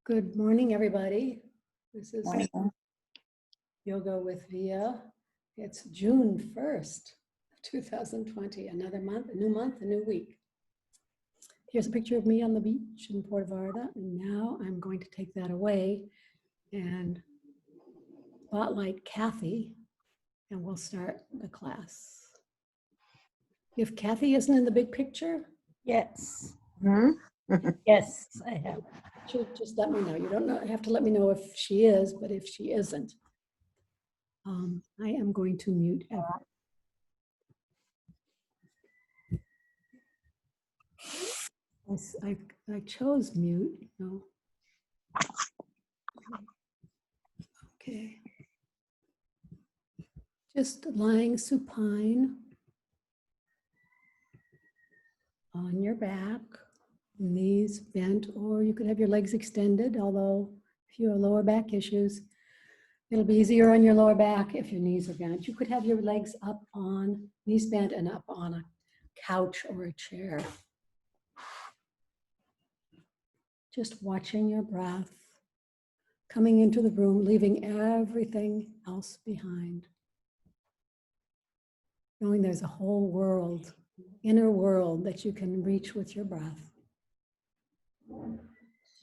Good morning, everybody. This is Morning. Yoga with Via. It's June 1st, 2020, another month, a new week. Here's a picture of me on the beach in Puerto Vallarta, and now I'm going to take that away and spotlight Kathy, and we'll start the class. If Kathy isn't in the big picture, Yes. Hmm? Yes, I have. just let me know. You don't have to let me know if she is, but if she isn't, I am going to mute everyone. I chose mute. No. Okay. Just lying supine on your back, knees bent, or you could have your legs extended, although if you have lower back issues, it'll be easier on your lower back if your knees are bent. You could have your legs up on, knees bent and up on a couch or a chair. Just watching your breath, coming into the room, leaving everything else behind. Knowing there's a whole world, inner world that you can reach with your breath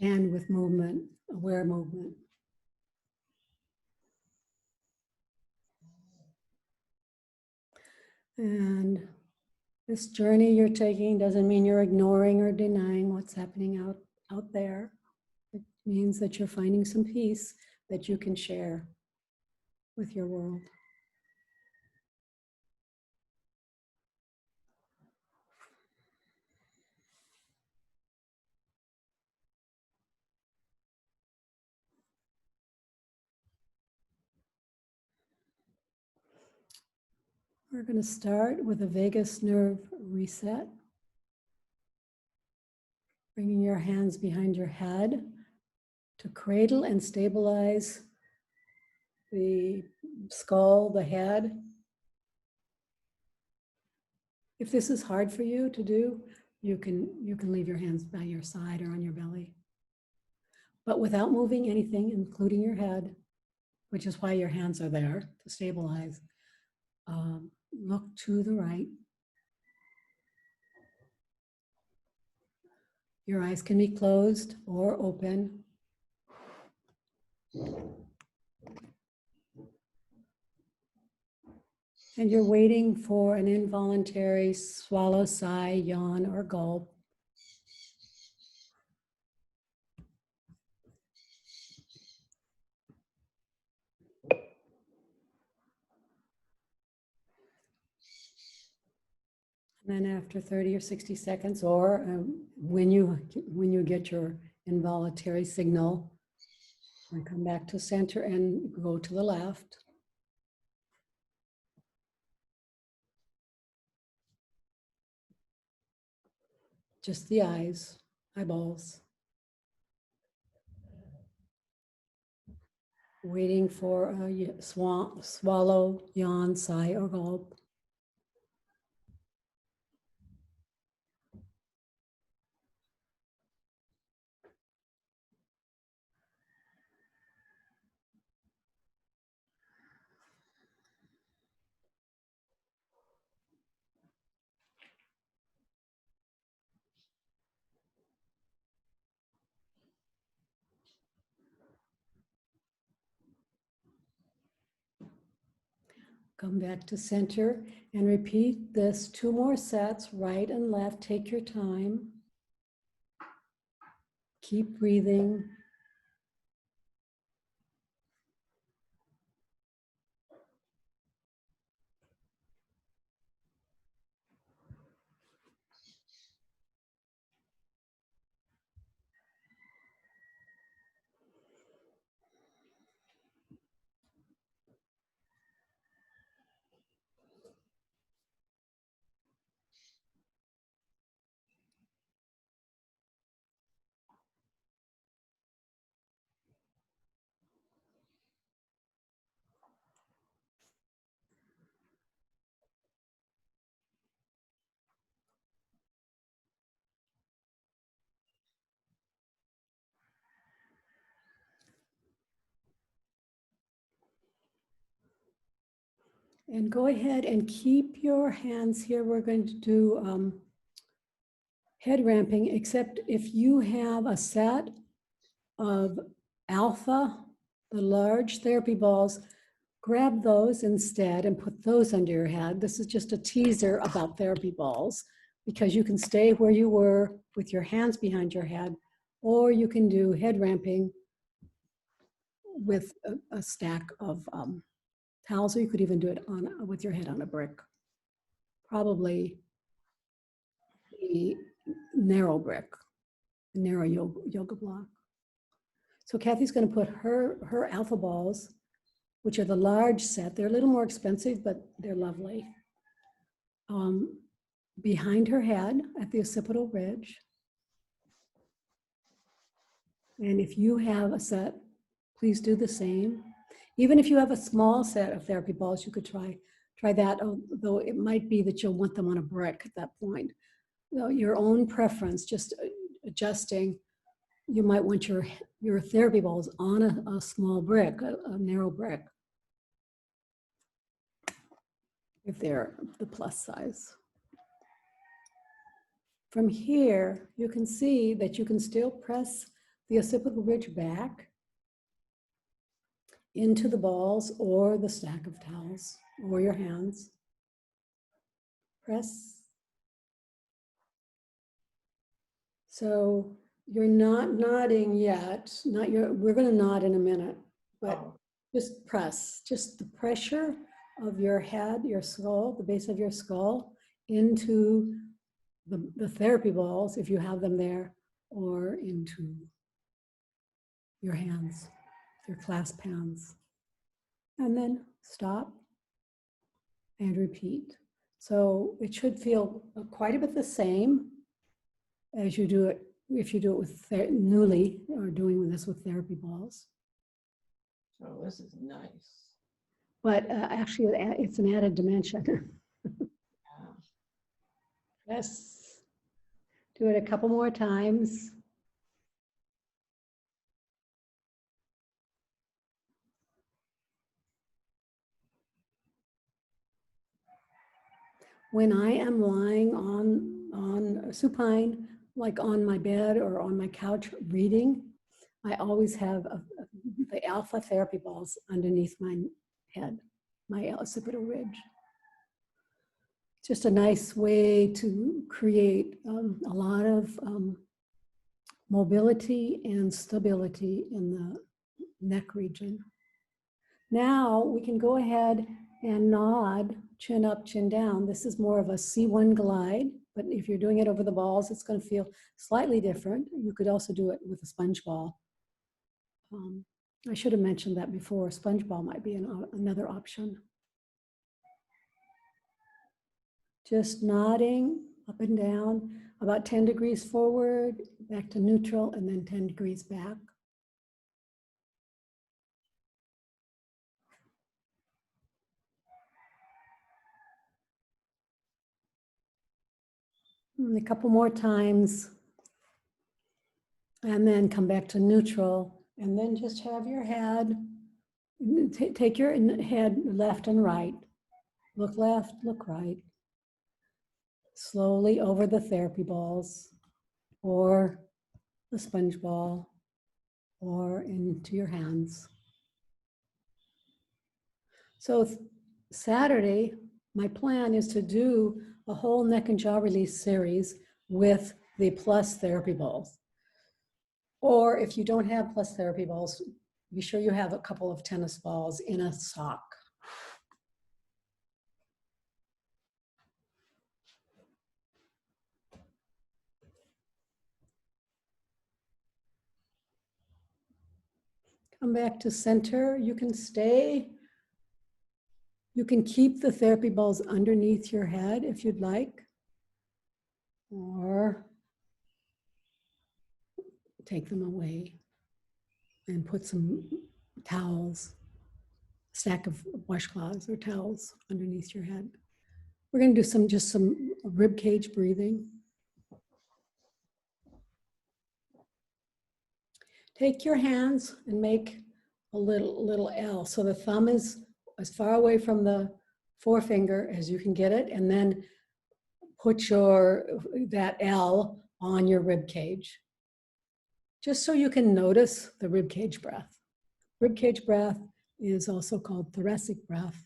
and with movement, aware movement. And this journey you're taking doesn't mean you're ignoring or denying what's happening out there. It means that you're finding some peace that you can share with your world. We're going to start with a vagus nerve reset. Bringing your hands behind your head to cradle and stabilize the skull, the head. If this is hard for you to do, you can leave your hands by your side or on your belly. But without moving anything, including your head, which is why your hands are there to stabilize, look to the right. Your eyes can be closed or open. And you're waiting for an involuntary swallow, sigh, yawn, or gulp. And then after 30 or 60 seconds, or when you get your involuntary signal, and come back to center and go to the left. Just the eyes, eyeballs. Waiting for a swallow, yawn, sigh, or gulp. Come back to center and repeat this 2 more sets, right and left. Take your time. Keep breathing. And go ahead and keep your hands here. We're going to do head ramping, except if you have a set of alpha, the large therapy balls, grab those instead and put those under your head. This is just a teaser about therapy balls, because you can stay where you were with your hands behind your head, or you can do head ramping with a stack of towels, or you could even do it on with your head on a brick. Probably a narrow brick, a narrow yoga block. So Kathy's going to put her alpha balls, which are the large set. They're a little more expensive, but they're lovely. Behind her head at the occipital ridge. And if you have a set, please do the same. Even if you have a small set of therapy balls, you could try that, although it might be that you'll want them on a brick at that point. So your own preference, just adjusting. You might want your therapy balls on a small brick, a narrow brick, if they're the plus size. From here, you can see that you can still press the occipital ridge back into the balls or the stack of towels or your hands. Press. So you're not nodding yet. We're going to nod in a minute, but just press. Just the pressure of your head, your skull, the base of your skull into the therapy balls, if you have them there, or into your hands, your clasp hands. And then stop and repeat. So it should feel quite a bit the same as you do it if you do it with newly or doing this with therapy balls. Oh, this is nice. But actually, it's an added dimension. Yes. Do it a couple more times. When I am lying on supine, like on my bed or on my couch reading, I always have the alpha therapy balls underneath my head, my occipital ridge. Just a nice way to create a lot of mobility and stability in the neck region. Now we can go ahead and nod, chin up, chin down. This is more of a C1 glide, but if you're doing it over the balls, it's going to feel slightly different. You could also do it with a sponge ball. I should have mentioned that before. Sponge ball might be another option. Just nodding up and down, about 10 degrees forward, back to neutral, and then 10 degrees back. And a couple more times. And then come back to neutral. And then just have your head, take your head left and right. Look left, look right. Slowly over the therapy balls or the sponge ball or into your hands. So Saturday, my plan is to do a whole neck and jaw release series with the plus therapy balls. Or if you don't have plus therapy balls, be sure you have a couple of tennis balls in a sock. Come back to center. You can stay. You can keep the therapy balls underneath your head if you'd like, or take them away and put some towels, a stack of washcloths or towels underneath your head. We're going to do just some rib cage breathing. Take your hands and make a little L. So the thumb is as far away from the forefinger as you can get it, and then put that L on your rib cage, just so you can notice the rib cage breath. Rib cage breath is also called thoracic breath.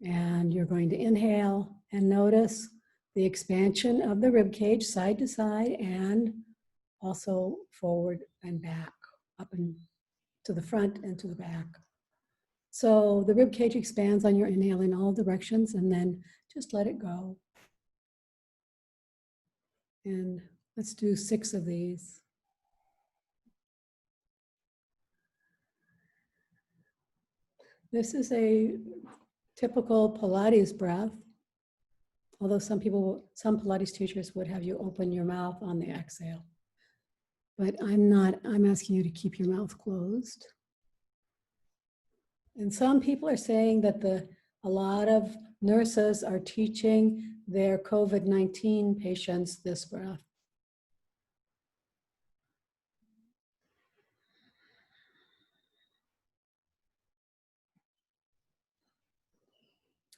And you're going to inhale and notice the expansion of the rib cage side to side and also forward and back, up and to the front and to the back. So the rib cage expands on your inhale in all directions, and then just let it go. And let's do 6 of these. This is a typical Pilates breath, although some Pilates teachers would have you open your mouth on the exhale. But I'm asking you to keep your mouth closed. And some people are saying that a lot of nurses are teaching their COVID-19 patients this breath.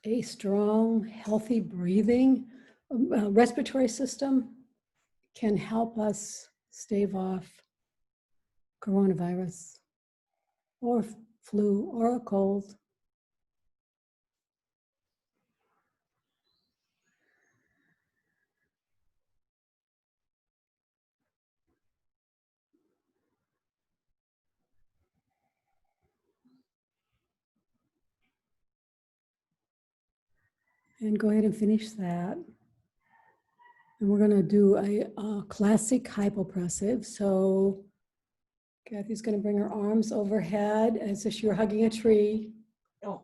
A strong, healthy breathing respiratory system can help us stave off coronavirus or flu or a cold. And go ahead and finish that. And we're going to do a classic hypopressive. So Kathy's going to bring her arms overhead as if you're hugging a tree. Oh.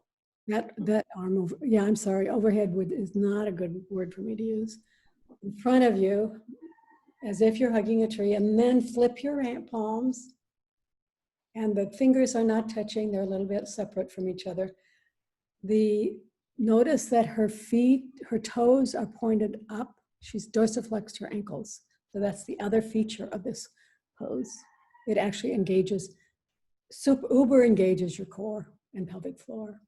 That arm over, yeah, I'm sorry, overhead is not a good word for me to use. In front of you, as if you're hugging a tree, and then flip your palms. And the fingers are not touching, they're a little bit separate from each other. Notice that her feet, her toes are pointed up. She's dorsiflexed her ankles. So that's the other feature of this pose. It actually uber engages your core and pelvic floor.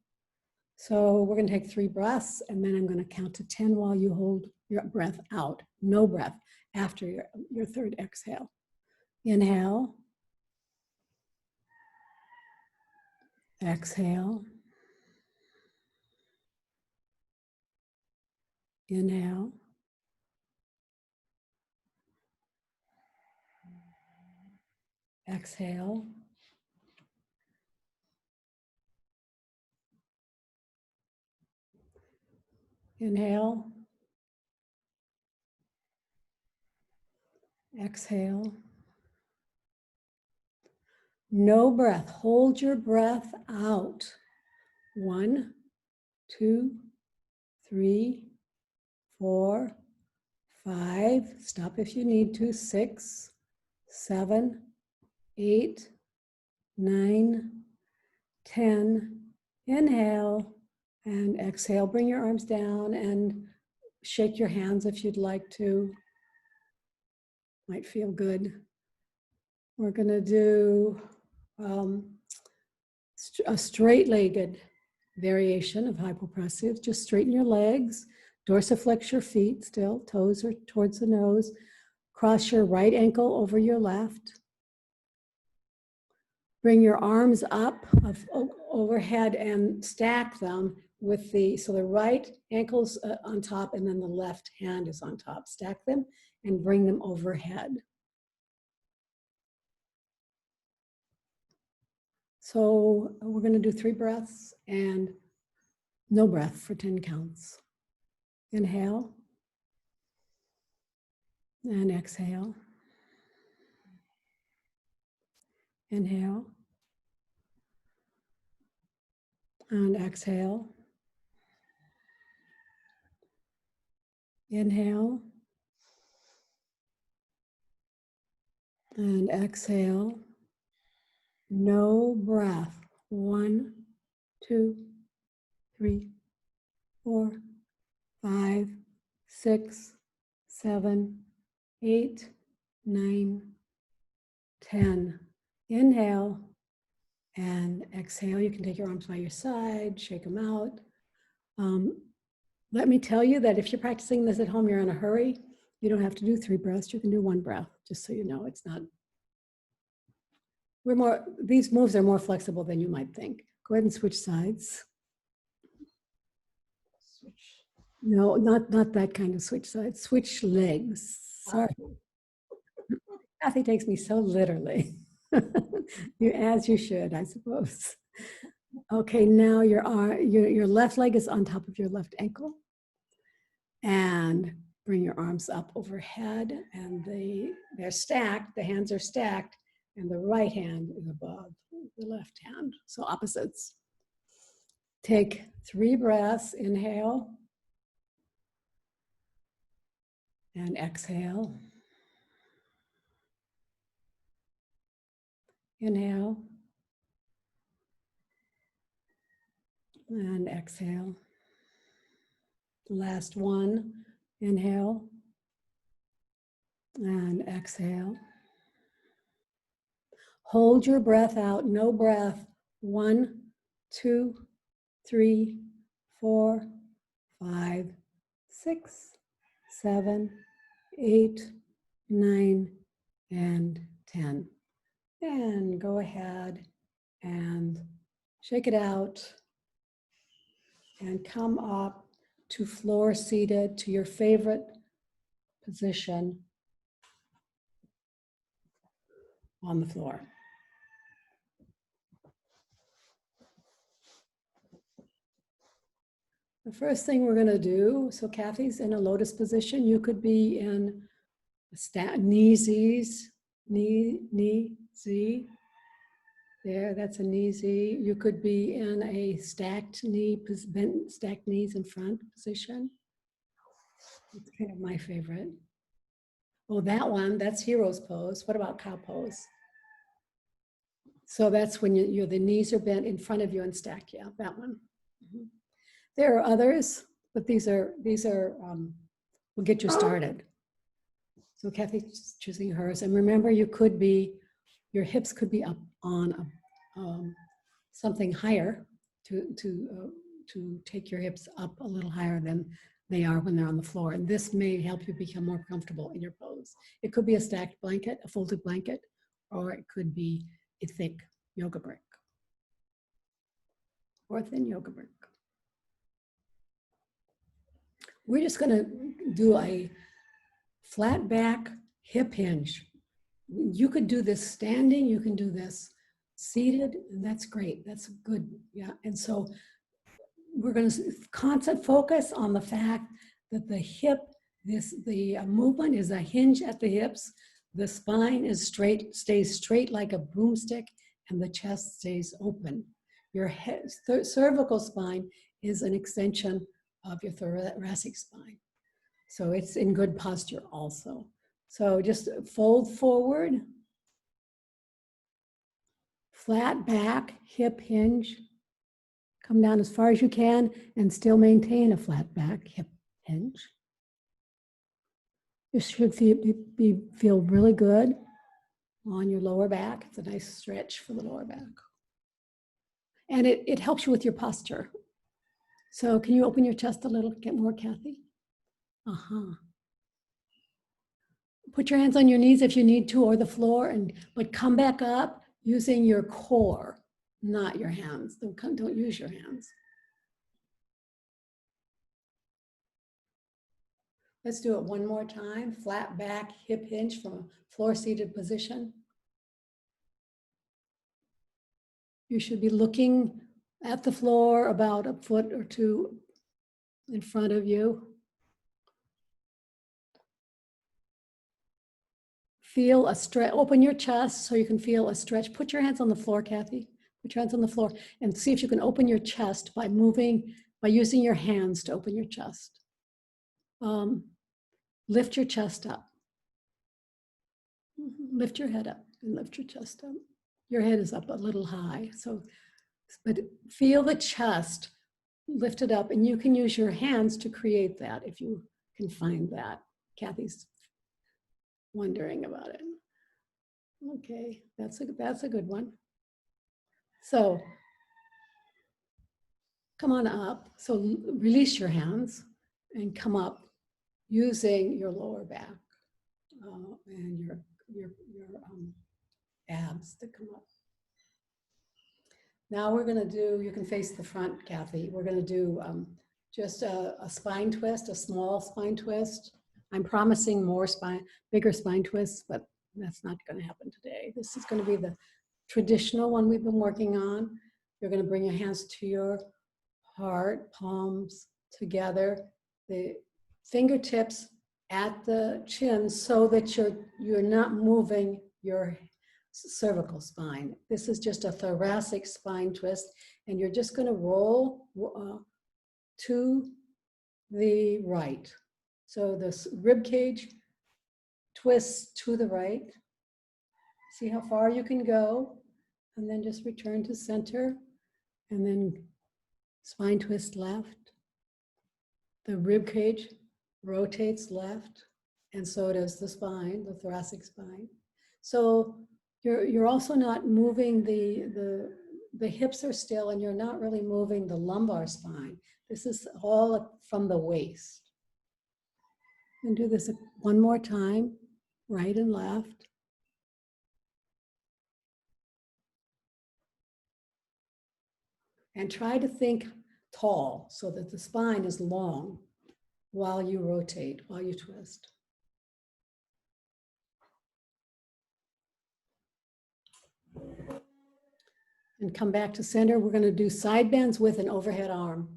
So we're going to take 3 breaths, and then I'm going to count to 10 while you hold your breath out. No breath after your 3rd exhale. Inhale. Exhale. Inhale. Exhale. Inhale. Exhale. No breath. Hold your breath out. 1, 2, 3, 4, 5. Stop if you need to. 6, 7, 8, 9, 10. Inhale and exhale. Bring your arms down and shake your hands if you'd like to. Might feel good. We're going to do a straight-legged variation of hypopressive. Just straighten your legs, dorsiflex your feet still, toes are towards the nose. Cross your right ankle over your left. Bring your arms up overhead and stack them so the right ankle's on top and then the left hand is on top. Stack them and bring them overhead. So we're going to do 3 breaths and no breath for 10 counts. Inhale and exhale. Inhale and exhale. Inhale and exhale. No breath. 1, 2, 3, 4, 5, 6, 7, 8, 9, 10. Inhale and exhale. You can take your arms by your side, shake them out. Let me tell you that if you're practicing this at home, you're in a hurry, you don't have to do 3 breaths. You can do 1 breath, just so you know. It's not, these moves are more flexible than you might think. Go ahead and switch sides. Switch. No, not that kind of switch sides. Switch legs. Sorry. Kathy takes me so literally. As you should, I suppose. Okay, now your left leg is on top of your left ankle. And bring your arms up overhead, and they're stacked, the hands are stacked, and the right hand is above the left hand, so opposites. Take 3 breaths, inhale, and exhale. Inhale, and exhale. Last one, inhale, and exhale. Hold your breath out, no breath. 1, 2, 3, 4, 5, 6, 7, 8, 9, and 10. And go ahead and shake it out and come up to floor seated, to your favorite position on the floor. The first thing we're going to do, so Kathy's in a lotus position. You could be in a knee Z's, knee Z. There, that's a knee Z. You could be in a stacked stacked knees in front position. It's kind of my favorite. Oh, that one, that's hero's pose. What about cow pose? So that's when the knees are bent in front of you and stacked. Yeah, that one. Mm-hmm. There are others, but these are will get you started. So Kathy's choosing hers, and remember, your hips could be up on something higher to take your hips up a little higher than they are when they're on the floor, and this may help you become more comfortable in your pose. It could be a stacked blanket, a folded blanket, or it could be a thick yoga brick or a thin yoga brick. We're just going to do a flat back hip hinge. You could do this standing, you can do this seated, and that's great. That's good. Yeah. And so we're going to constant focus on the fact that the hip, the movement is a hinge at the hips. The spine is straight, stays straight like a broomstick, and the chest stays open. Your cervical spine is an extension of your thoracic spine. So it's in good posture also. So just fold forward, flat back, hip hinge. Come down as far as you can and still maintain a flat back, hip hinge. You should feel really good on your lower back. It's a nice stretch for the lower back. And it helps you with your posture. So can you open your chest a little, get more, Kathy? Put your hands on your knees if you need to, or the floor, but come back up using your core, not your hands. Don't use your hands. Let's do it one more time. Flat back, hip hinge from a floor seated position. You should be looking at the floor about a foot or 2 in front of you. Feel a stretch, open your chest so you can feel a stretch. Put your hands on the floor, Kathy. Put your hands on the floor and see if you can open your chest by using your hands to open your chest. Lift your chest up. Lift your head up and lift your chest up. Your head is up a little high, but feel the chest lifted up, and you can use your hands to create that if you can find that. Kathy's wondering about it. Okay, that's a good one. So come on up. So release your hands and come up using your lower back and your abs to come up. Now we're going to do, you can face the front, Kathy. We're going to do just a spine twist, a small spine twist. I'm promising more bigger spine twists, but that's not going to happen today. This is going to be the traditional one we've been working on. You're going to bring your hands to your heart, palms together, the fingertips at the chin so that you're not moving your cervical spine. This is just a thoracic spine twist, and you're just going to roll to the right. So this rib cage twists to the right. See how far you can go, and then just return to center, and then spine twist left. The rib cage rotates left, and so does the spine, the thoracic spine. So you're also not moving the hips are still, and you're not really moving the lumbar spine. This is all from the waist. And do this one more time, right and left. And try to think tall so that the spine is long while you rotate, while you twist. And come back to center. We're going to do side bends with an overhead arm.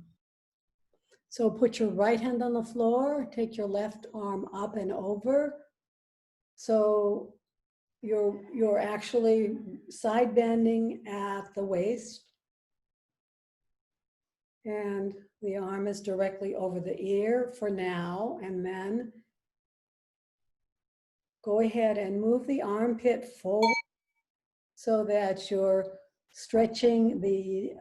So put your right hand on the floor, take your left arm up and over. So you're actually side bending at the waist. And the arm is directly over the ear for now. And then go ahead and move the armpit forward so that you're stretching the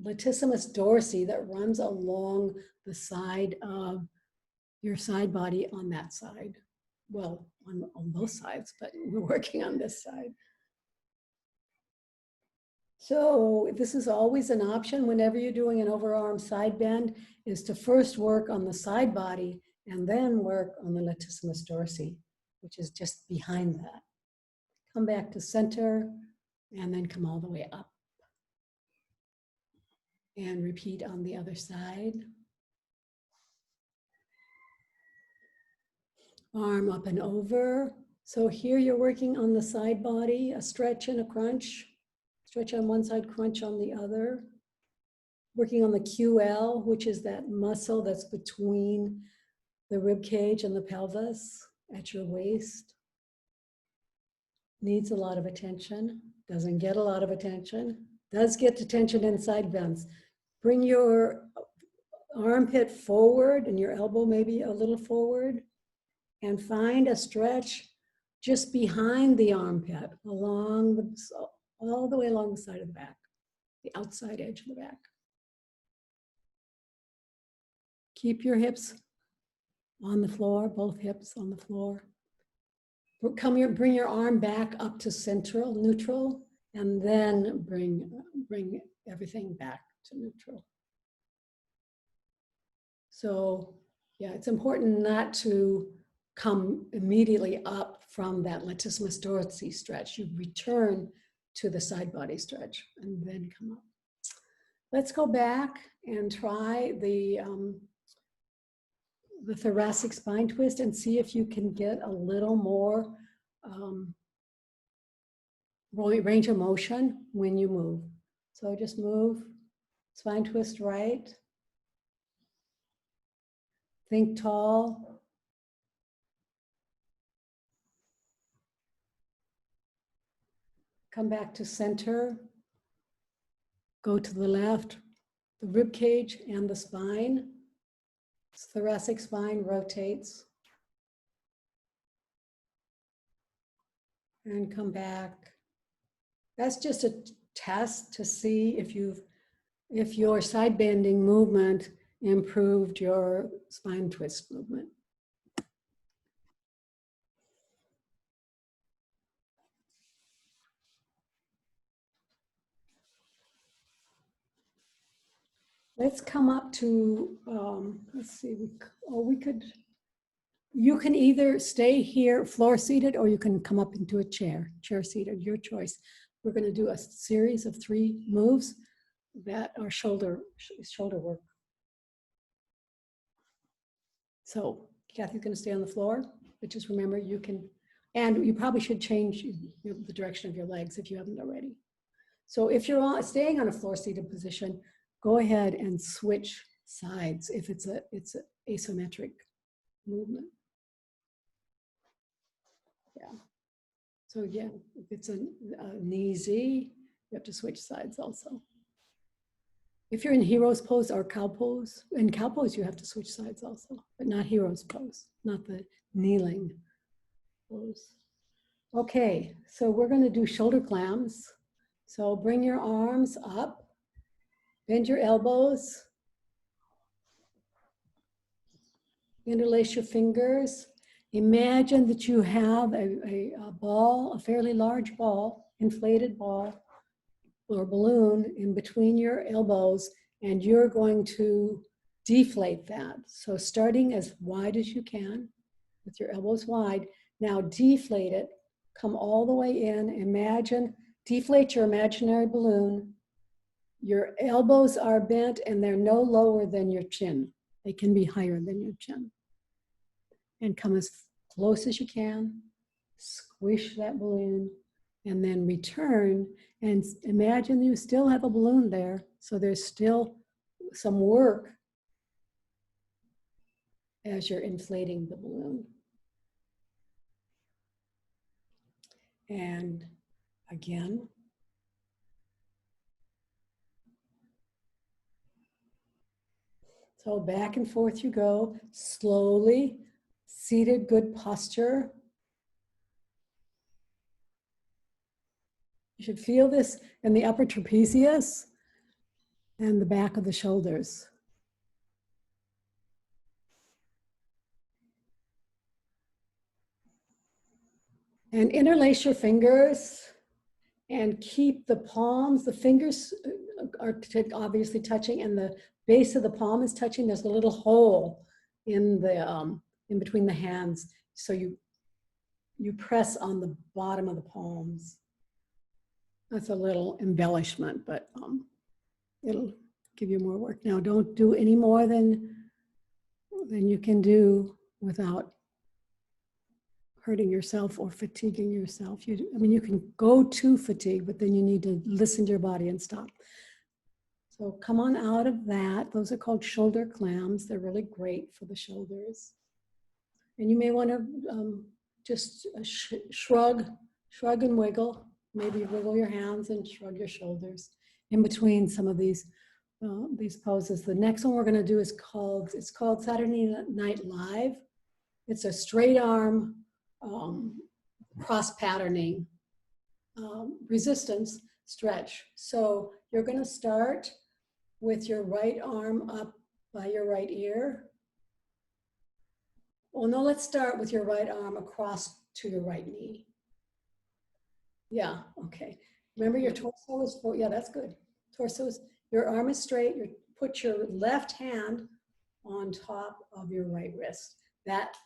latissimus dorsi that runs along the side of your side body on that side. Well, on both sides, but we're working on this side. So this is always an option whenever you're doing an overarm side bend, is to first work on the side body and then work on the latissimus dorsi, which is just behind that. Come back to center and then come all the way up. And repeat on the other side. Arm up and over. So here you're working on the side body, a stretch and a crunch. Stretch on one side, crunch on the other. Working on the QL, which is that muscle that's between the rib cage and the pelvis at your waist. Needs a lot of attention, doesn't get a lot of attention, does get attention in side bends. Bring your armpit forward and your elbow maybe a little forward, and find a stretch just behind the armpit, along all the way along the side of the back, the outside edge of the back. Keep your hips on the floor, both hips on the floor. Come here, bring your arm back up to central, neutral, and then bring everything back to neutral. So yeah, it's important not to come immediately up from that latissimus dorsi stretch. You return to the side body stretch and then come up. Let's go back and try the thoracic spine twist and see if you can get a little more range of motion when you move. So just move, spine twist right. Think tall. Come back to center. Go to the left, the rib cage and the spine. Thoracic spine rotates. And come back. That's just a test to see if your side bending movement improved your spine twist movement. Let's come up to, let's see, you can either stay here floor seated or you can come up into a chair seated, your choice. We're going to do a series of 3 moves that are shoulder work. So Kathy's going to stay on the floor, but just remember you can, and you probably should change the direction of your legs if you haven't already. So if you're staying on a floor seated position, go ahead and switch sides if it's an asymmetric movement. Yeah. So again, if it's a knee Z, you have to switch sides also. If you're in hero's pose or cow pose, in cow pose you have to switch sides also, but not hero's pose, not the kneeling pose. Okay, so we're going to do shoulder clams. So bring your arms up, bend your elbows, interlace your fingers. Imagine that you have a ball, a fairly large ball, inflated ball or balloon in between your elbows, and you're going to deflate that. So starting as wide as you can with your elbows wide, now deflate it, come all the way in, imagine, deflate your imaginary balloon. Your elbows are bent and they're no lower than your chin. They can be higher than your chin. And come as close as you can, squish that balloon, and then return and imagine you still have a balloon there. So there's still some work as you're inflating the balloon. And again. So back and forth you go, slowly, seated, good posture. You should feel this in the upper trapezius and the back of the shoulders. And interlace your fingers and keep the palms, the fingers are obviously touching and the base of the palm is touching. There's a little hole in the in between the hands. So you press on the bottom of the palms. That's a little embellishment, but it'll give you more work. Now, don't do any more than you can do without hurting yourself or fatiguing yourself. I mean, you can go to fatigue, but then you need to listen to your body and stop. So come on out of that. Those are called shoulder clams. They're really great for the shoulders. And you may want to just shrug and wiggle. Maybe wiggle your hands and shrug your shoulders in between some of these poses. The next one we're going to do is called Saturday Night Live. It's a straight arm cross patterning resistance stretch. So you're going to start with your right arm up by your right ear. Well, no, let's start with your right arm across to your right knee. Yeah, okay. Remember your torso is yeah, that's good. Torso is, your arm is straight. You put your left hand on top of your right wrist. That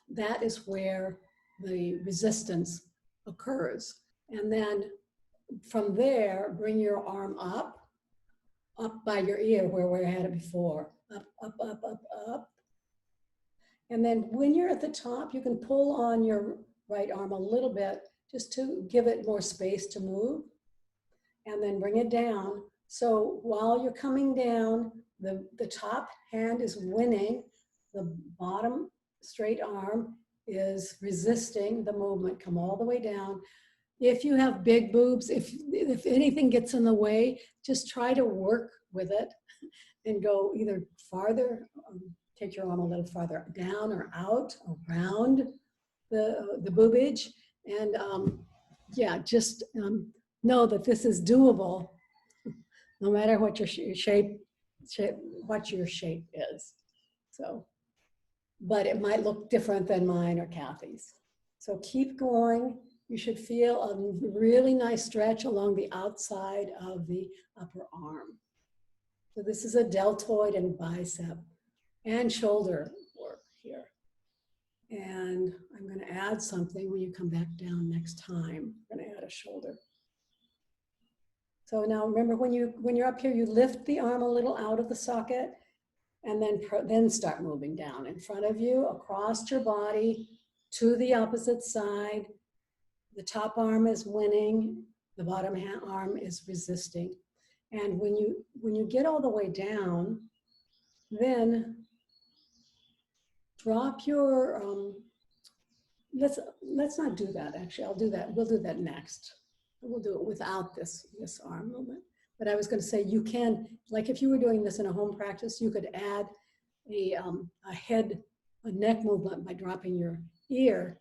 is where the resistance occurs. And then from there, bring your arm up by your ear where we had it before. Up. And then when you're at the top, you can pull on your right arm a little bit just to give it more space to move. And then bring it down. So while you're coming down, the top hand is winning, the bottom straight arm is resisting the movement. Come all the way down. If you have big boobs, if anything gets in the way, just try to work with it and go either farther, take your arm a little farther down or out, around the boobage. And yeah, just know that this is doable no matter what your shape is. So, but it might look different than mine or Kathy's. So keep going. You should feel a really nice stretch along the outside of the upper arm. So this is a deltoid and bicep and shoulder work here. And I'm going to add something when you come back down next time. I'm going to add a shoulder. So now remember, when you're up here, you lift the arm a little out of the socket and then start moving down in front of you, across your body, to the opposite side. The top arm is winning, the bottom arm is resisting. And when you get all the way down, then drop your, let's not do that actually, we'll do that next. We'll do it without this arm movement. But I was going to say, you can, like if you were doing this in a home practice, you could add a neck movement by dropping your ear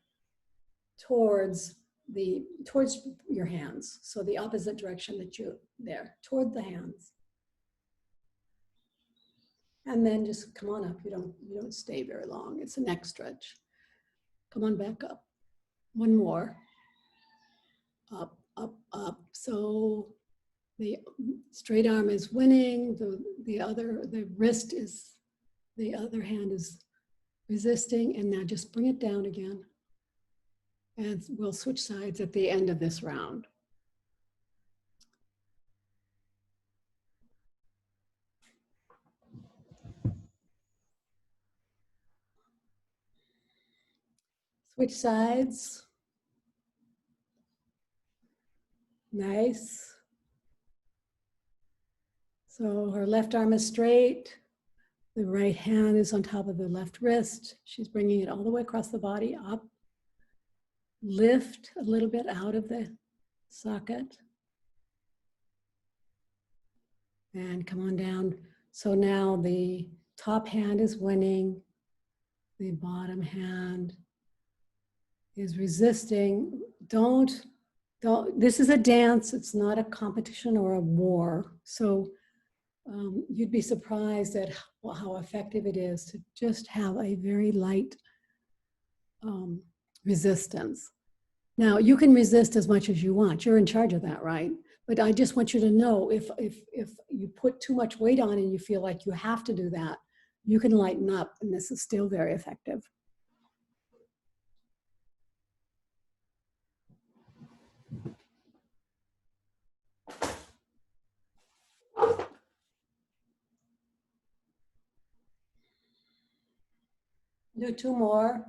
towards your hands. So the opposite direction that you're there, toward the hands. And then just come on up. You don't stay very long. It's a neck stretch. Come on back up. One more. Up, up, up. So the straight arm is winning. The other hand is resisting. And now just bring it down again. And we'll switch sides at the end of this round. Switch sides. Nice. So her left arm is straight. The right hand is on top of the left wrist. She's bringing it all the way across the body, up. Lift a little bit out of the socket. And come on down. So now the top hand is winning. The bottom hand is resisting. This is a dance. It's not a competition or a war. So you'd be surprised at how effective it is to just have a very light resistance. Now, you can resist as much as you want. You're in charge of that, right? But I just want you to know, if you put too much weight on and you feel like you have to do that, you can lighten up, and this is still very effective. Do two more.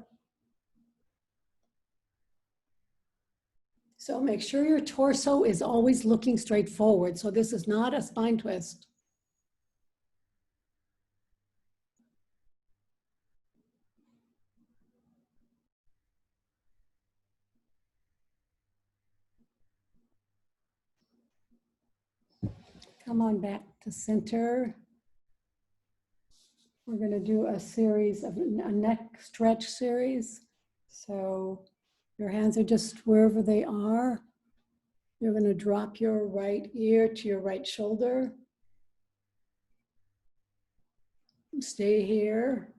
So make sure your torso is always looking straight forward. So this is not a spine twist. Come on back to center. We're going to do a series of a neck stretch series. So your hands are just wherever they are. You're going to drop your right ear to your right shoulder. Stay here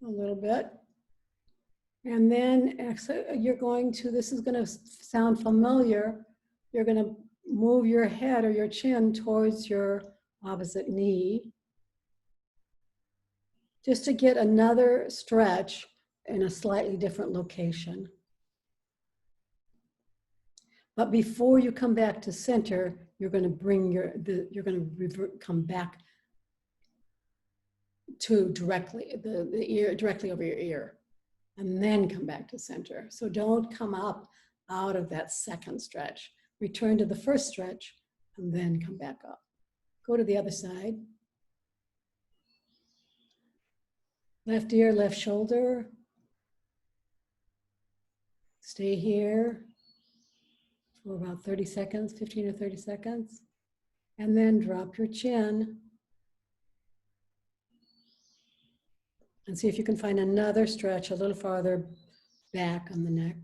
a little bit. And then you're going to, this is going to sound familiar, you're going to move your head or your chin towards your opposite knee, just to get another stretch in a slightly different location. But before you come back to center, you're going to bring come back to the ear directly over your ear, and then come back to center. So don't come up out of that second stretch. Return to the first stretch and then come back up. Go to the other side. Left ear, left shoulder. Stay here for about 30 seconds, 15 or 30 seconds. And then drop your chin. And see if you can find another stretch a little farther back on the neck.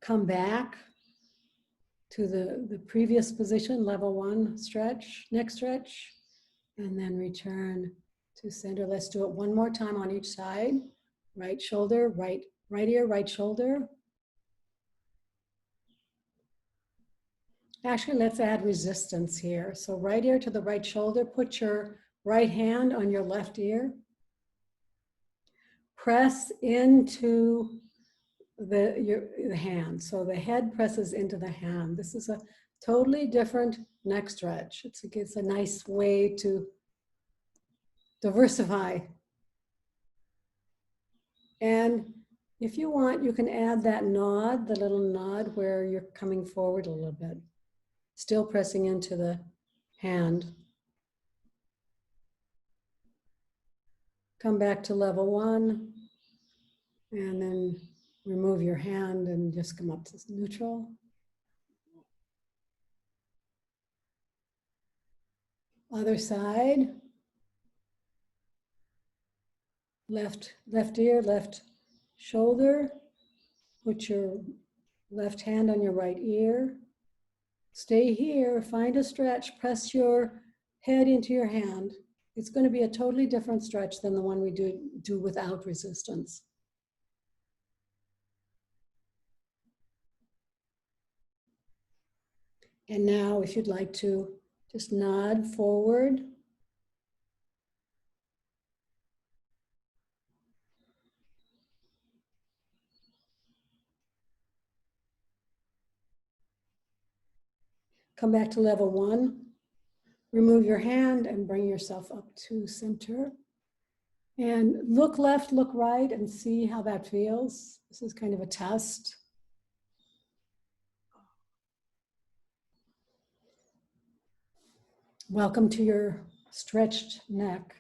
Come back to the previous position, level one stretch, neck stretch, and then return to center. Let's do it one more time on each side. Right shoulder, right ear, right shoulder. Actually, let's add resistance here. So right ear to the right shoulder, put your right hand on your left ear. Press into the hand. So the head presses into the hand. This is a totally different neck stretch. It's a nice way to diversify. And if you want, you can add that nod, the little nod where you're coming forward a little bit, still pressing into the hand. Come back to level 1, and then remove your hand and just come up to neutral. Other side. Left ear, left shoulder. Put your left hand on your right ear. Stay here, find a stretch, press your head into your hand. It's going to be a totally different stretch than the one we do without resistance. And now if you'd like to just nod forward. Come back to level 1. Remove your hand and bring yourself up to center. And look left, look right, and see how that feels. This is kind of a test. Welcome to your stretched neck.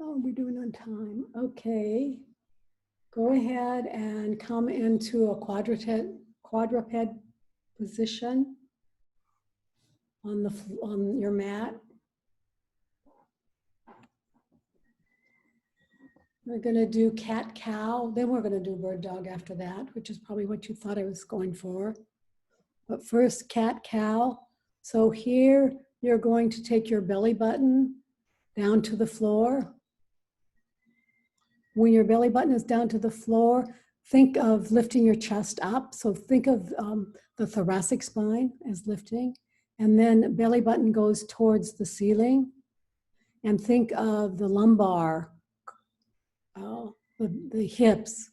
Oh, we're doing on time. Okay. Go ahead and come into a quadruped position on your mat. We're going to do cat cow, then we're going to do bird dog after that, which is probably what you thought I was going for. But first, cat cow. So here you're going to take your belly button down to the floor. When your belly button is down to the floor, think of lifting your chest up. So think of the thoracic spine as lifting. And then belly button goes towards the ceiling. And think of the lumbar, the hips.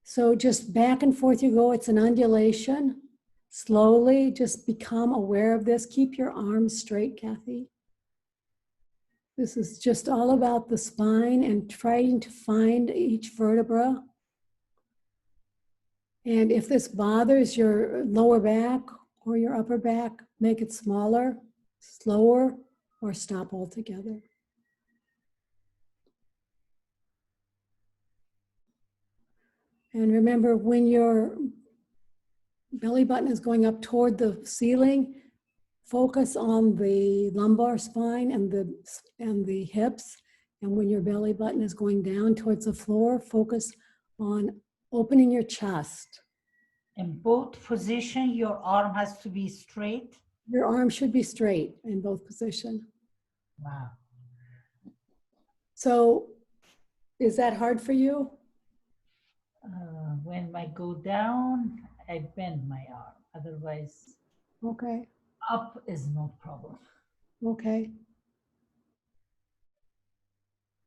So just back and forth you go. It's an undulation. Slowly, just become aware of this. Keep your arms straight, Kathy. This is just all about the spine and trying to find each vertebra. And if this bothers your lower back or your upper back, make it smaller, slower, or stop altogether. And remember, when your belly button is going up toward the ceiling, focus on the lumbar spine and the hips. And when your belly button is going down towards the floor, focus on opening your chest. In both positions, your arm has to be straight. Your arm should be straight in both positions. Wow. So is that hard for you? When I go down, I bend my arm. Otherwise, Okay, up is no problem. okay.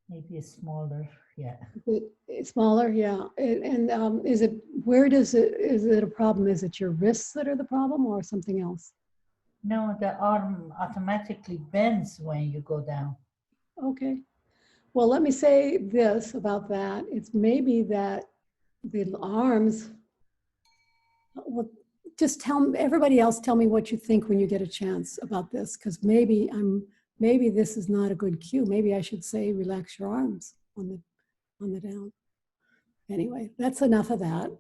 Maybe a smaller, yeah. It's smaller, yeah. And is it a problem? Is it your wrists that are the problem or something else? No, the arm automatically bends when you go down. Okay. Well, let me say this about that. It's maybe that the arms, well, just everybody else tell me what you think when you get a chance about this, because maybe this is not a good cue. Maybe I should say relax your arms on the down. Anyway, that's enough of that.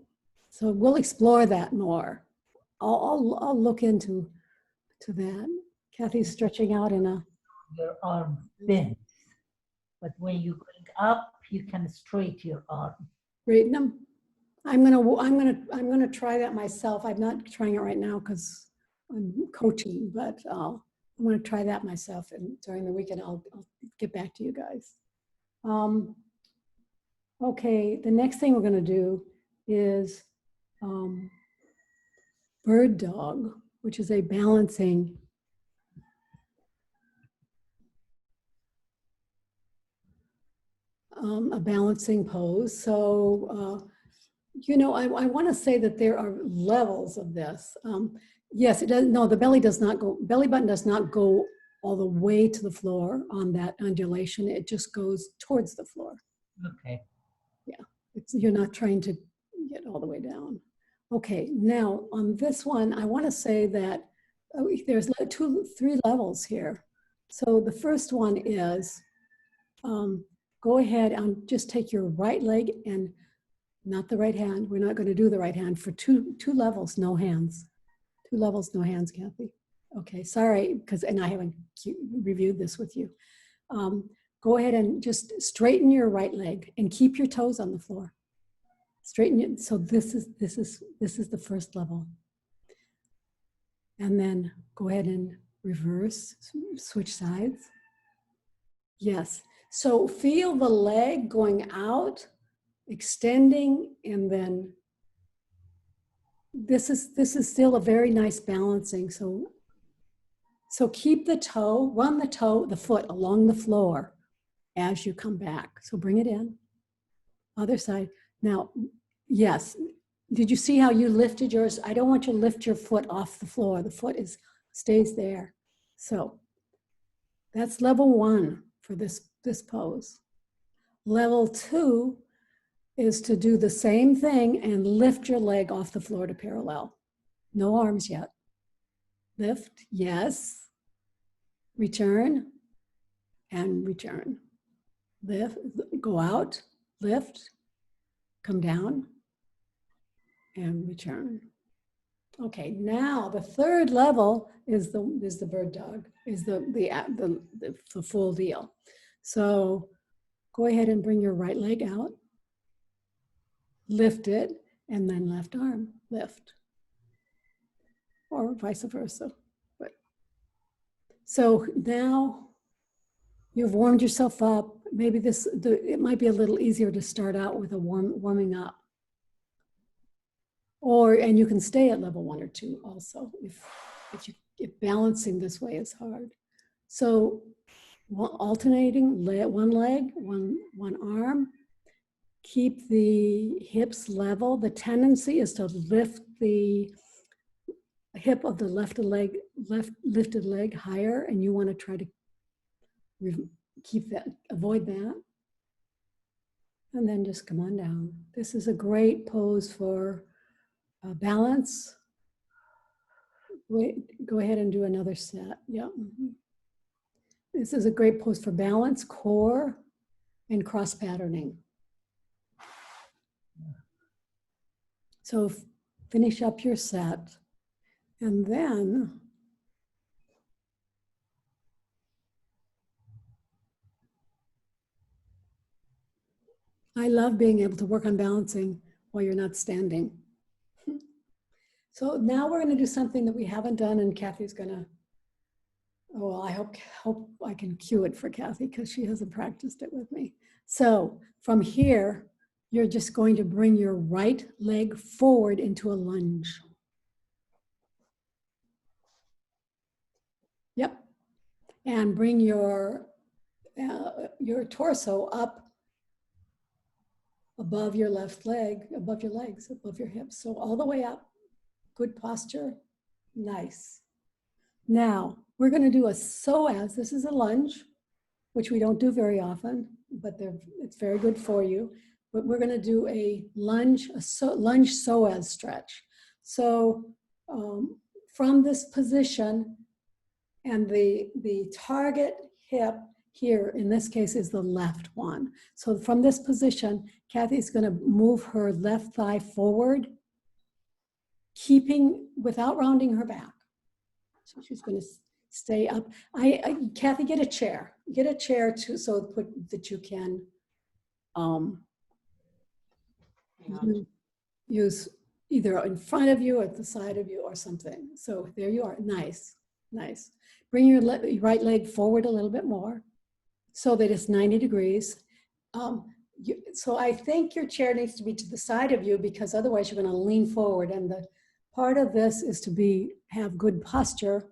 So we'll explore that more. I'll look into that. Kathy's stretching out in a. Your arm bends. But when you going up, you can straighten your arm. Straighten them. I'm gonna try that myself. I'm not trying it right now because I'm coaching, but I'm gonna try that myself, and during the weekend I'll get back to you guys. Okay, the next thing we're gonna do is bird dog, which is a balancing pose. So, you know, I want to say that there are levels of this. Yes, it does. No, the belly button does not go all the way to the floor on that undulation. It just goes towards the floor. Okay. Yeah, you're not trying to get all the way down. Okay, now on this one, I want to say that there's three levels here. So the first one is, go ahead and just take your right leg and not the right hand. We're not going to do the right hand for two levels, no hands. 2 levels, no hands, Kathy. Okay, sorry, and I haven't reviewed this with you. Go ahead and just straighten your right leg and keep your toes on the floor. Straighten it. So this is the first level. And then go ahead and reverse, switch sides. Yes. So feel the leg going out, extending, and then this is still a very nice balancing. So keep the toe, run the foot along the floor as you come back. So bring it in. Other side. Now, yes. Did you see how you lifted yours? I don't want you to lift your foot off the floor. The foot stays there. So that's level 1 for this pose. Level 2 is to do the same thing and lift your leg off the floor to parallel. No arms yet. Lift, yes. Return and return. Lift, go out, lift, come down, and return. Okay, now the third level is the bird dog, is the full deal. So go ahead and bring your right leg out, lift it, and then left arm, lift. Or vice versa. But so now you've warmed yourself up. Maybe it might be a little easier to start out with a warming up. And you can stay at level 1 or 2 also if balancing this way is hard. So alternating one leg, one arm, keep the hips level. The tendency is to lift the hip of the lifted leg higher, and you want to try to avoid that. And then just come on down. This is a great pose for balance. Go ahead and do another set. Yeah. This is a great pose for balance, core, and cross patterning. So finish up your set. And then I love being able to work on balancing while you're not standing. So now we're going to do something that we haven't done, and Kathy's going to, well, I hope I can cue it for Kathy because she hasn't practiced it with me. So from here, you're just going to bring your right leg forward into a lunge. Yep. And bring your torso up above your left leg, above your legs, above your hips. So all the way up. Good posture. Nice. Now, we're going to do a psoas. This is a lunge, which we don't do very often, but it's very good for you. But we're going to do a lunge psoas stretch. So from this position, and the target hip here, in this case, is the left one. So from this position, Kathy's going to move her left thigh forward, without rounding her back. So she's going to stay up. Kathy, get a chair. Get a chair that you can use either in front of you, at the side of you, or something. So there you are. Nice, nice. Bring your right leg forward a little bit more so that it's 90 degrees. So I think your chair needs to be to the side of you because otherwise you're going to lean forward and part of this is to have good posture.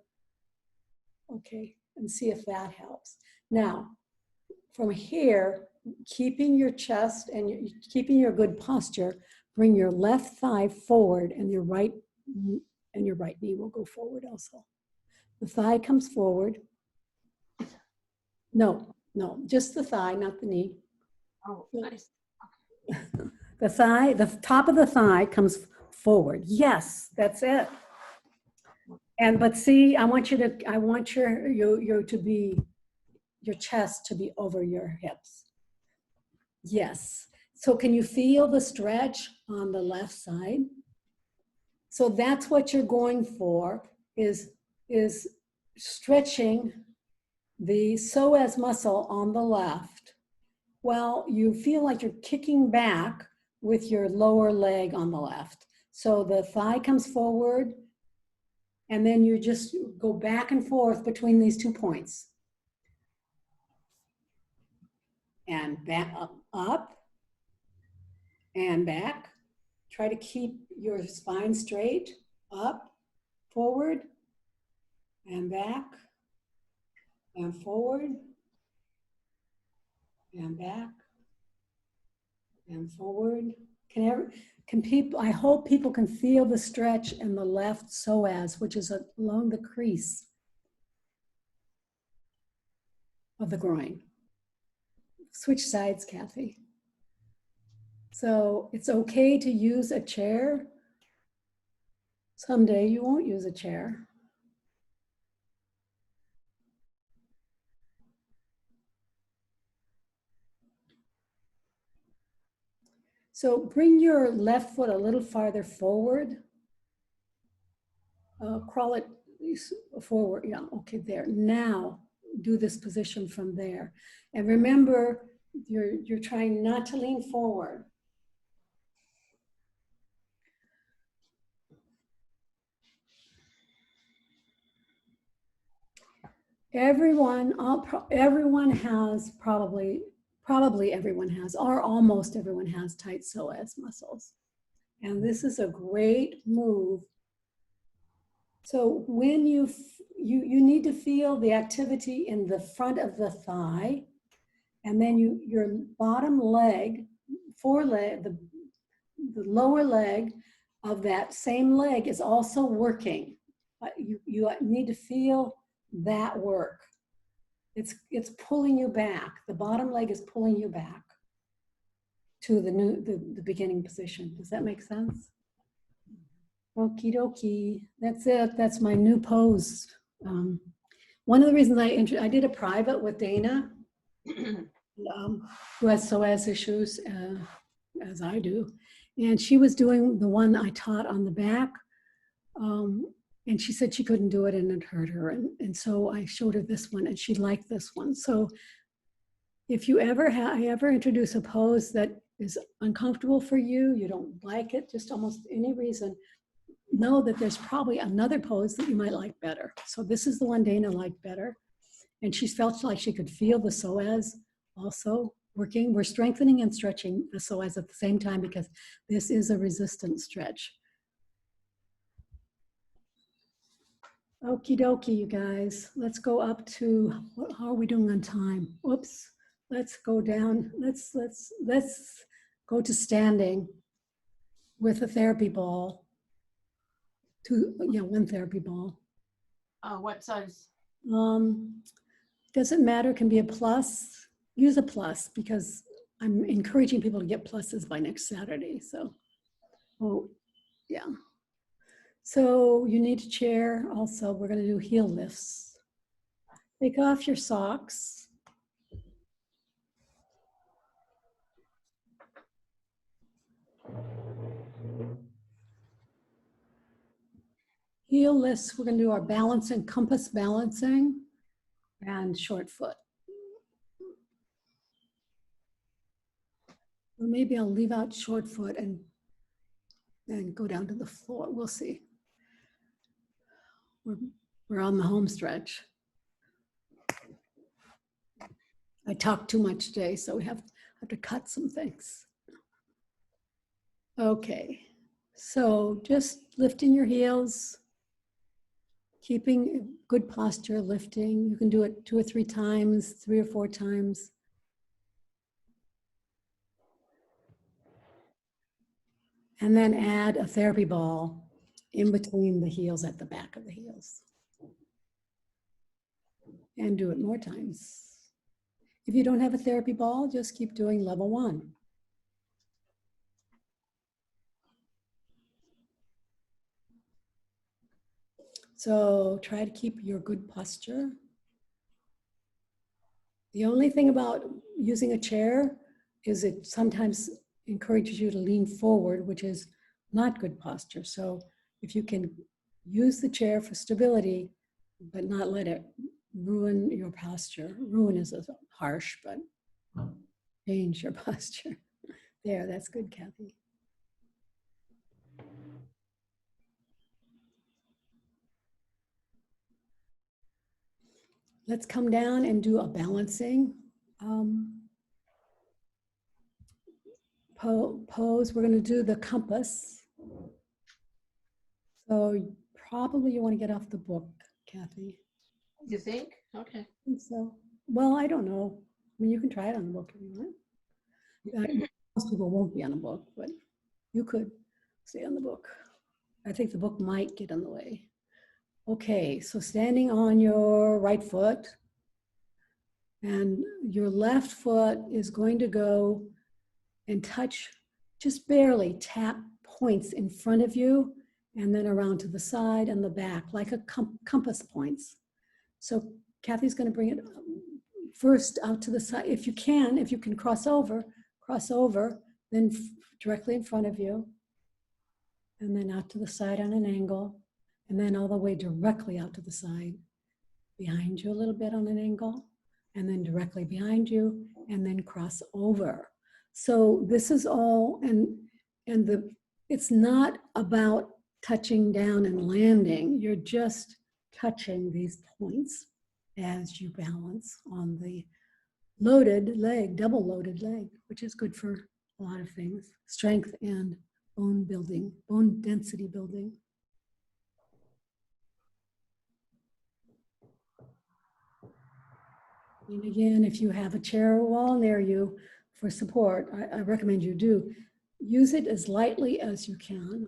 Okay, and see if that helps. Now, from here, keeping your chest and keeping your good posture, bring your left thigh forward and your right knee will go forward also. The thigh comes forward. No, just the thigh, not the knee. Oh, nice. The top of the thigh comes forward. Yes, that's it. But see, I want your chest to be over your hips. Yes. So can you feel the stretch on the left side? So that's what you're going for, is stretching the psoas muscle on the left. Well, you feel like you're kicking back with your lower leg on the left. So the thigh comes forward, and then you just go back and forth between these 2 points. And back, up, and back. Try to keep your spine straight, up, forward, and back, and forward, and back, and forward. Can people, I hope people can feel the stretch in the left psoas, which is along the crease of the groin. Switch sides, Kathy. So it's okay to use a chair. Someday you won't use a chair. So bring your left foot a little farther forward. Crawl it forward. Yeah, okay, there. Now do this position from there. And remember, you're trying not to lean forward. Everyone has probably everyone has, or almost everyone has tight psoas muscles. And this is a great move. So when you need to feel the activity in the front of the thigh, and then your bottom leg, foreleg, the lower leg of that same leg is also working. You need to feel that work. It's pulling you back. The bottom leg is pulling you back to the beginning position. Does that make sense? Okie dokie. That's it. That's my new pose. One of the reasons I did a private with Dana, who has psoas issues, as I do, and she was doing the one I taught on the back, and she said she couldn't do it and it hurt her, and so I showed her this one, and she liked this one. So if you I ever introduce a pose that is uncomfortable for you, you don't like it, just almost any reason, know that there's probably another pose that you might like better. So this is the one Dana liked better. And she felt like she could feel the psoas also working. We're strengthening and stretching the psoas at the same time because this is a resistant stretch. Okie dokie, you guys. Let's go up to, how are we doing on time? Whoops. Let's go down. Let's go to standing with a therapy ball. One therapy ball. What size? Doesn't matter, can be a plus. Use a plus because I'm encouraging people to get pluses by next Saturday. So, yeah. So you need a chair. Also, we're going to do heel lifts. Take off your socks. Heel lifts, we're going to do our balancing, compass balancing, and short foot. Or maybe I'll leave out short foot and go down to the floor. We'll see. We're on the home stretch. I talked too much today, so we have to cut some things. Okay, So just lifting your heels, keeping good posture, lifting. You can do it 2 or 3 times, 3 or 4 times. And then add a therapy ball in between the heels at the back of the heels. And do it more times. If you don't have a therapy ball, just keep doing level 1. So try to keep your good posture. The only thing about using a chair is it sometimes encourages you to lean forward, which is not good posture. So if you can use the chair for stability, but not let it ruin your posture. Ruin is harsh, but change your posture. There, that's good, Kathy. Let's come down and do a balancing pose. We're going to do the compass. So probably you want to get off the book, Kathy. You think? Okay. I think so. Well, I don't know. I mean, you can try it on the book if you want. Most people won't be on a book, but you could stay on the book. I think the book might get in the way. Okay, so standing on your right foot, and your left foot is going to go and touch, just barely tap points in front of you, and then around to the side and the back, like a compass points. So Kathy's going to bring it first out to the side. If you can cross over, then directly in front of you, and then out to the side on an angle, and then all the way directly out to the side, behind you a little bit on an angle, and then directly behind you, and then cross over. So this is all, it's not about touching down and landing. You're just touching these points as you balance on the loaded leg, double loaded leg, which is good for a lot of things, strength and bone building, bone density building. And again, if you have a chair or wall near you for support, I recommend you do. Use it as lightly as you can.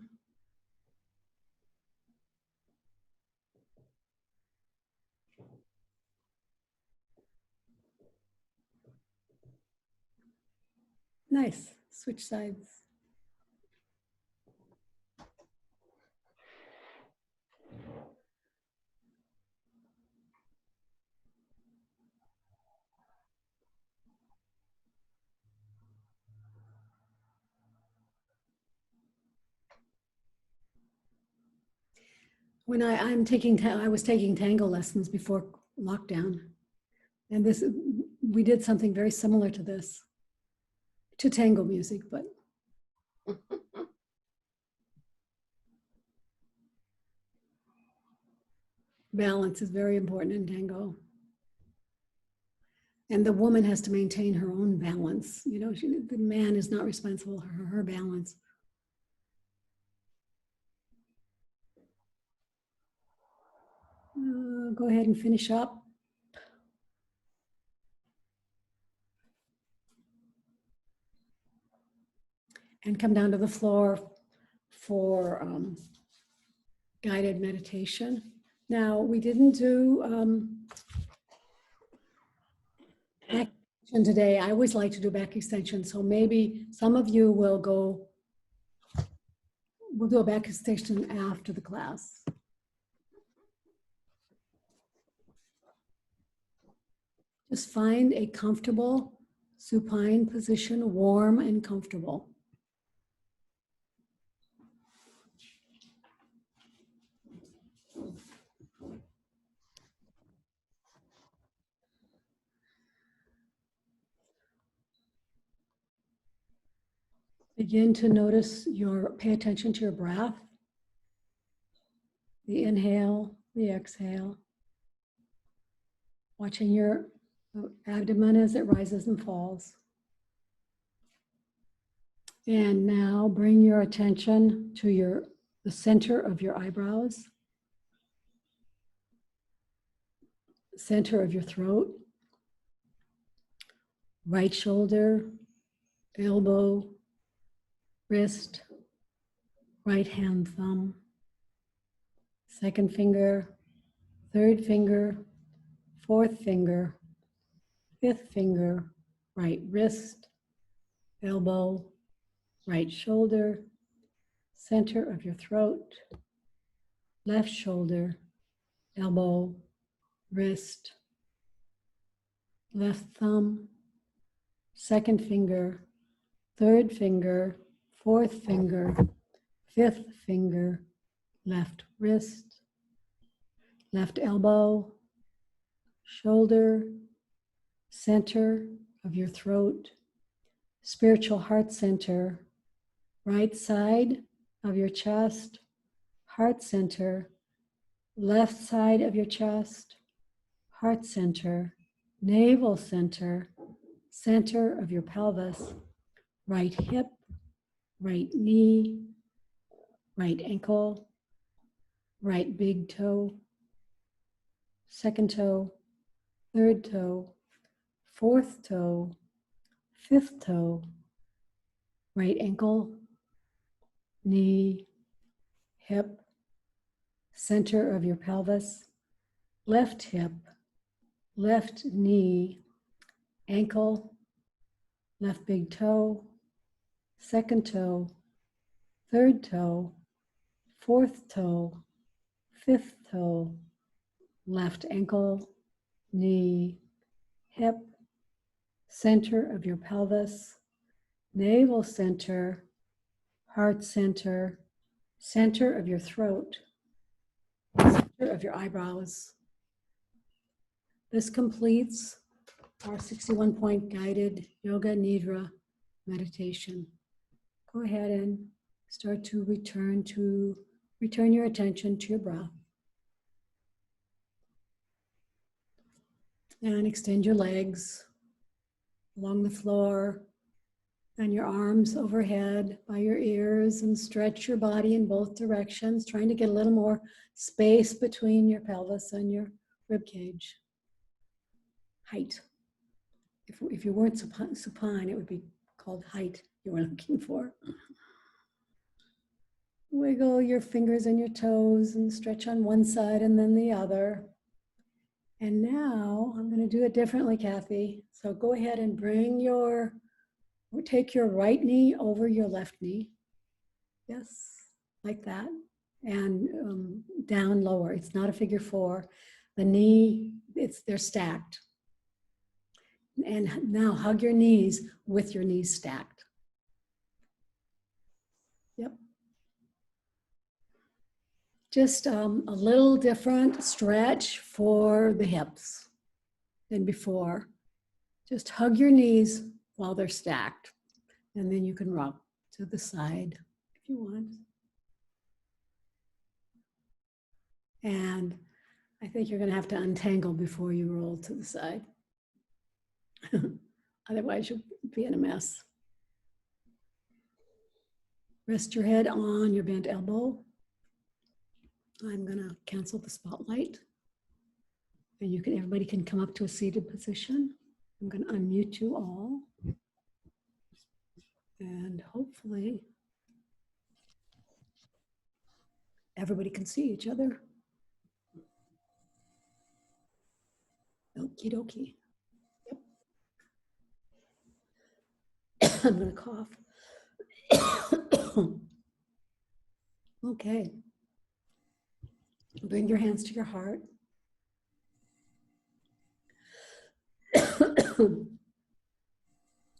Nice. Switch sides. When I was taking tango lessons before lockdown, and we did something very similar to this, to tango music, but balance is very important in tango. And the woman has to maintain her own balance. You know, the man is not responsible for her balance. Go ahead and finish up. And come down to the floor for guided meditation. Now, we didn't do back extension today. I always like to do back extension. So maybe some of you will we'll do a back extension after the class. Just find a comfortable supine position, warm and comfortable. Begin to notice pay attention to your breath, the inhale, the exhale, watching your abdomen as it rises and falls. And now bring your attention to the center of your eyebrows, center of your throat, right shoulder, elbow, wrist, right hand thumb, second finger, third finger, fourth finger, fifth finger, right wrist, elbow, right shoulder, center of your throat, left shoulder, elbow, wrist, left thumb, second finger, third finger, fourth finger, fifth finger, left wrist, left elbow, shoulder, center of your throat, spiritual heart center, right side of your chest, heart center, left side of your chest, heart center, navel center, center of your pelvis, right hip, right knee, right ankle, right big toe, second toe, third toe, fourth toe, fifth toe, right ankle, knee, hip, center of your pelvis, left hip, left knee, ankle, left big toe, second toe, third toe, fourth toe, fifth toe, left ankle, knee, hip, center of your pelvis, navel center, heart center, center of your throat, center of your eyebrows. This completes our 61-point guided yoga nidra meditation. Go ahead and start to return your attention to your breath. And extend your legs along the floor and your arms overhead by your ears, and stretch your body in both directions, trying to get a little more space between your pelvis and your rib cage. Height. If you weren't supine, it would be called height you were looking for. Wiggle your fingers and your toes and stretch on one side and then the other. And now I'm going to do it differently, Kathy. So go ahead and take your right knee over your left knee. Yes, like that. And down lower. It's not a figure four. The knee, they're stacked. And now hug your knees with your knees stacked. Yep. Just a little different stretch for the hips than before. Just hug your knees while they're stacked. And then you can rock to the side if you want. And I think you're going to have to untangle before you roll to the side. Otherwise, you'll be in a mess. Rest your head on your bent elbow. I'm going to cancel the spotlight. And everybody can come up to a seated position. I'm going to unmute you all. And hopefully, everybody can see each other. Okie dokie. Yep. I'm going to cough. Okay. Bring your hands to your heart.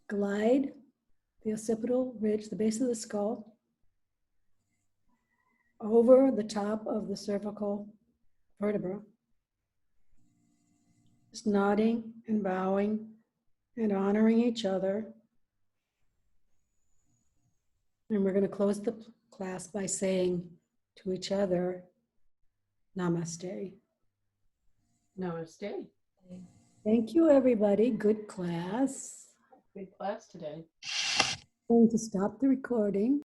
Glide the occipital ridge, the base of the skull, over the top of the cervical vertebra. Just nodding and bowing and honoring each other. And we're going to close the class by saying to each other, Namaste. Namaste. Thank you, everybody. Good class. Good class today. Going to stop the recording.